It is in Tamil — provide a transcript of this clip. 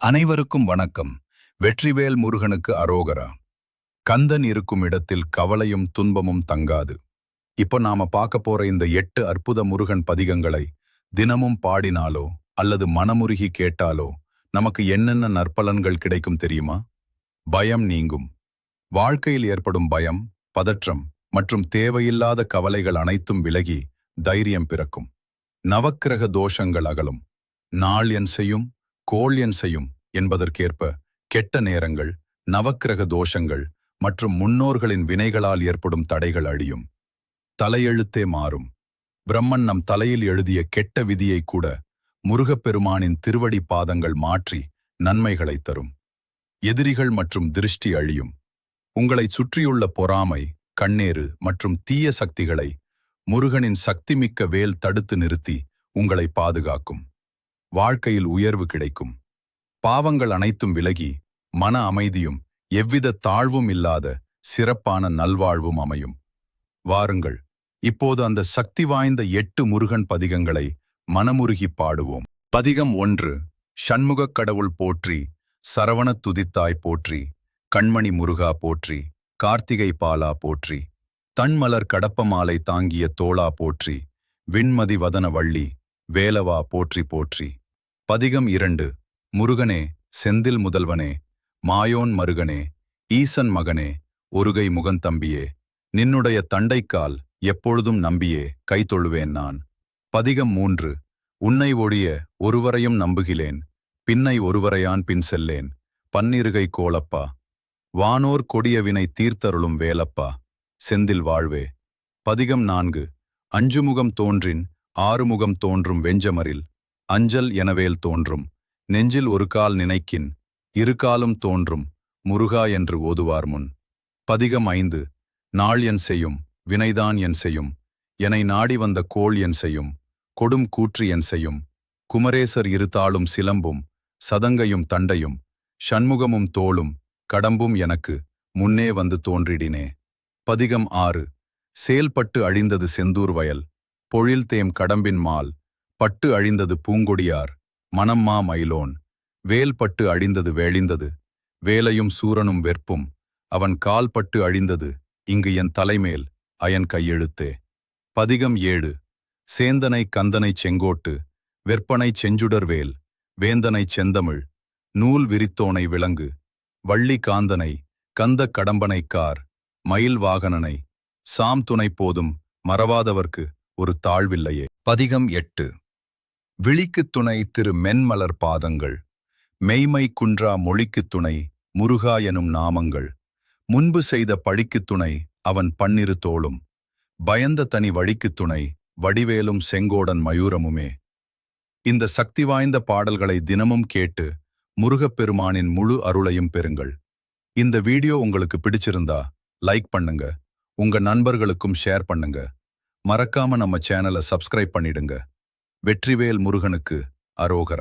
அனைவருக்கும் வணக்கம். வெற்றிவேல் முருகனுக்கு அரோகரா. கந்தன் இருக்கும் இடத்தில் கவலையும் துன்பமும் தங்காது. இப்போ நாம பார்க்க போற இந்த 8 அற்புத முருகன் பதிகங்களை தினமும் பாடினாலோ அல்லது மனமுருகி கேட்டாலோ நமக்கு என்னென்ன நற்பலன்கள் கிடைக்கும் தெரியுமா? பயம் நீங்கும். வாழ்க்கையில் ஏற்படும் பயம், பதற்றம் மற்றும் தேவையில்லாத கவலைகள் அனைத்தும் விலகி தைரியம் பிறக்கும். நவக்கிரக தோஷங்கள் அகலும். நாள் என் செய்யும், கோள் என் செய்யும் என்பதற்கேற்ப கெட்ட நேரங்கள், நவக்கிரக தோஷங்கள் மற்றும் முன்னோர்களின் வினைகளால் ஏற்படும் தடைகள் அழியும். தலையெழுத்தே மாறும். பிரம்மன் நம் தலையில் எழுதிய கெட்ட விதியை கூட முருகப்பெருமானின் திருவடி பாதங்கள் மாற்றி நன்மைகளை தரும். எதிரிகள் மற்றும் திருஷ்டி அழியும். உங்களை சுற்றியுள்ள பொறாமை, கண்ணேறு மற்றும் தீய சக்திகளை முருகனின் சக்திமிக்க வேல் தடுத்து நிறுத்தி உங்களை பாதுகாக்கும். வாழ்க்கையில் உயர்வு கிடைக்கும். பாவங்கள் அனைத்தும் விலகி மன அமைதியும் எவ்வித தாழ்வும் இல்லாத சிறப்பான நல்வாழ்வும் அமையும். வாருங்கள், இப்போது அந்த சக்தி வாய்ந்த 8 முருகன் பதிகங்களை மனமுருகி பாடுவோம். பதிகம் 1. ஷண்முகக் கடவுள் போற்றி, சரவண துதித்தாய் போற்றி, கண்மணி முருகா போற்றி, கார்த்திகை பாலா போற்றி, தன்மலர் கடப்பமாலை தாங்கிய தோளா போற்றி, விண்மதி வதன வள்ளி வேலவா போற்றி போற்றி. பதிகம் 2. முருகனே, செந்தில் முதல்வனே, மாயோன் மருகனே, ஈசன் மகனே, ஒருகை முகந்தம்பியே, நின்னுடைய தண்டைக்கால் எப்பொழுதும் நம்பியே கைதொழுவேன் நான். பதிகம் 3. உன்னை ஒழிய ஒருவரையும் நம்புகிலேன், பின்னை ஒருவரையான் பின் செல்லேன், பன்னிருகை கோலப்பா, வானோர் கொடியவினை தீர்த்தருளும் வேலப்பா, செந்தில் வாழ்வே. பதிகம் 4. அஞ்சுமுகம் தோன்றின் ஆறுமுகம் தோன்றும் வெஞ்சமரில், அஞ்சல் எனவேல் தோன்றும், நெஞ்சில் ஒரு கால் நினைக்கின், இரு காலும் தோன்றும், முருகா என்று ஓதுவார் முன். பதிகம் 5. நாள் என் செய்யும், வினைதான் என் செய்யும், என்னை நாடி வந்த கோள் என் செய்யும், கொடும் கூற்று என் செய்யும், குமரேசர் இருத்தாளும் சிலம்பும், சதங்கையும் தண்டையும், ஷண்முகமும் தோளும், கடம்பும் எனக்கு முன்னே வந்து தோன்றிடினே. பதிகம் 6. செயல்பட்டு அழிந்தது செந்தூர் வயல், பொழில்தேம் கடம்பின் மால், பட்டு அழிந்தது பூங்கொடியார், மணம்மா மயிலோன், வேல்பட்டு அழிந்தது வேளிந்தது, வேலையும் சூரனும் வெற்பும், அவன் கால் பட்டு அழிந்தது, இங்கு என் தலைமேல் அயன் கையெழுத்தே. பதிகம் 7. சேந்தனை கந்தனை செங்கோட்டு, வெற்பனை செஞ்சுடர்வேல், வேந்தனை செந்தமிழ், நூல் விரித்தோனை விலங்கு, வள்ளி காந்தனை, கந்த கடம்பனை கார், மயில் வாகனனை, சாம் துணை போதும் மறவாதவர்க்கு ஒரு தாழ்வில்லையே. பதிகம் 8. விழிக்குத் துணை திரு மென்மலர் பாதங்கள், மெய்மை குன்றா மொழிக்குத் துணை முருகா எனும் நாமங்கள், முன்பு செய்த பழிக்குத் துணை அவன் பன்னிரு தோளும், பயந்த தனி வழிக்குத் துணை வடிவேலும் செங்கோடன் மயூரமுமே. இந்த சக்தி வாய்ந்த பாடல்களை தினமும் கேட்டு முருகப்பெருமானின் முழு அருளையும் பெறுங்கள். இந்த வீடியோ உங்களுக்கு பிடிச்சிருந்தா லைக் பண்ணுங்க, உங்க நண்பர்களுக்கும் ஷேர் பண்ணுங்க. மறக்காம நம்ம சேனலை சப்ஸ்கிரைப் பண்ணிடுங்க. வெற்றிவேல் முருகனுக்கு அரோகரா.